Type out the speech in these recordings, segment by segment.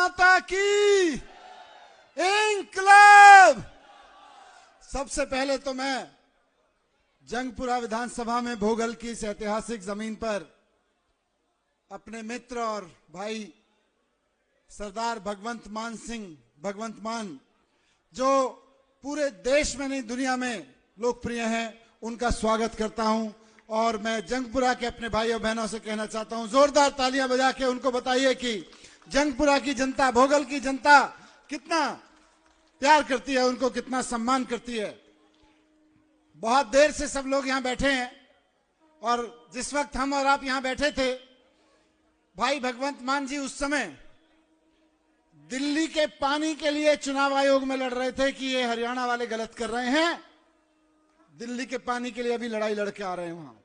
माता की इंकलाब। सबसे पहले तो मैं जंगपुरा विधानसभा में भोगल की इस ऐतिहासिक जमीन पर अपने मित्र और भाई सरदार भगवंत मान सिंह भगवंत मान, जो पूरे देश में नहीं दुनिया में लोकप्रिय हैं, उनका स्वागत करता हूं। और मैं जंगपुरा के अपने भाइयों बहनों से कहना चाहता हूं, जोरदार तालियां बजा के उनको बताइए कि जंगपुरा की जनता, भोगल की जनता कितना प्यार करती है, उनको कितना सम्मान करती है। बहुत देर से सब लोग यहां बैठे हैं और जिस वक्त हम और आप यहां बैठे थे, भाई भगवंत मान जी उस समय दिल्ली के पानी के लिए चुनाव आयोग में लड़ रहे थे कि ये हरियाणा वाले गलत कर रहे हैं। दिल्ली के पानी के लिए अभी लड़ाई लड़के आ रहे हैं वहां।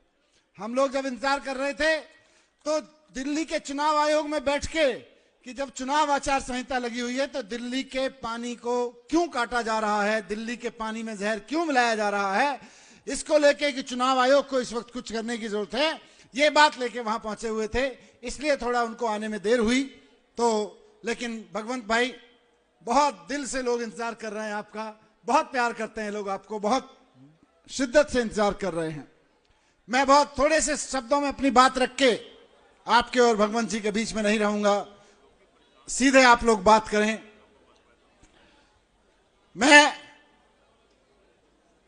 हम लोग जब इंतजार कर रहे थे तो दिल्ली के चुनाव आयोग में बैठ के कि जब चुनाव आचार संहिता लगी हुई है तो दिल्ली के पानी को क्यों काटा जा रहा है, दिल्ली के पानी में जहर क्यों मिलाया जा रहा है, इसको लेके कि चुनाव आयोग को इस वक्त कुछ करने की जरूरत है, ये बात लेके वहां पहुंचे हुए थे। इसलिए थोड़ा उनको आने में देर हुई। तो लेकिन भगवंत भाई, बहुत दिल से लोग इंतजार कर रहे हैं आपका, बहुत प्यार करते हैं लोग आपको, बहुत शिद्दत से इंतजार कर रहे हैं। मैं बहुत थोड़े से शब्दों में अपनी बात रख के आपके और भगवंत जी के बीच में नहीं रहूंगा, सीधे आप लोग बात करें। मैं,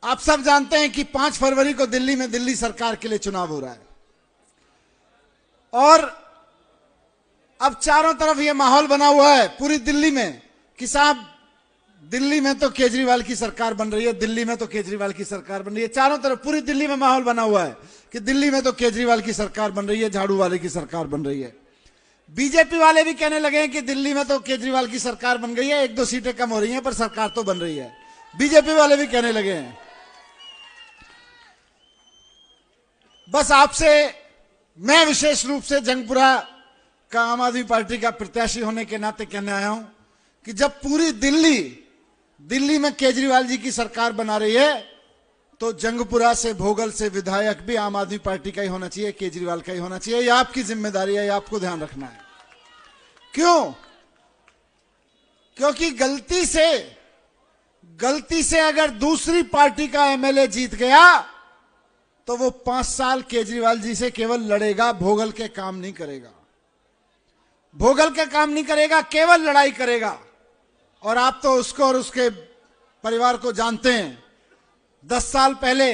आप सब जानते हैं कि 5 फरवरी को दिल्ली में दिल्ली सरकार के लिए चुनाव हो रहा है और अब चारों तरफ यह माहौल बना हुआ है पूरी दिल्ली में कि साहब दिल्ली में तो केजरीवाल की सरकार बन रही है, दिल्ली में तो केजरीवाल की सरकार बन रही है। चारों तरफ पूरी दिल्ली में माहौल बना हुआ है कि दिल्ली में तो केजरीवाल की सरकार बन रही है, झाड़ू वाले की सरकार बन रही है। बीजेपी वाले भी कहने लगे हैं कि दिल्ली में तो केजरीवाल की सरकार बन गई है, 1-2 सीटें कम हो रही हैं पर सरकार तो बन रही है। बीजेपी वाले भी कहने लगे हैं। बस आपसे मैं विशेष रूप से जंगपुरा का आम आदमी पार्टी का प्रत्याशी होने के नाते कहने आया हूं कि जब पूरी दिल्ली में केजरीवाल जी की सरकार बना रही है तो जंगपुरा से, भोगल से विधायक भी आम आदमी पार्टी का ही होना चाहिए, केजरीवाल का ही होना चाहिए। ये आपकी जिम्मेदारी है, ये आपको ध्यान रखना है। क्यों? क्योंकि गलती से अगर दूसरी पार्टी का एमएलए जीत गया तो वो 5 साल केजरीवाल जी से केवल लड़ेगा, भोगल के काम नहीं करेगा, भोगल के काम नहीं करेगा, केवल लड़ाई करेगा। और आप तो उसको और उसके परिवार को जानते हैं। 10 साल पहले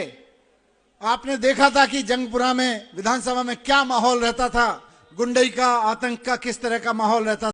आपने देखा था कि जंगपुरा में विधानसभा में क्या माहौल रहता था, गुंडई का, आतंक का किस तरह का माहौल रहता था।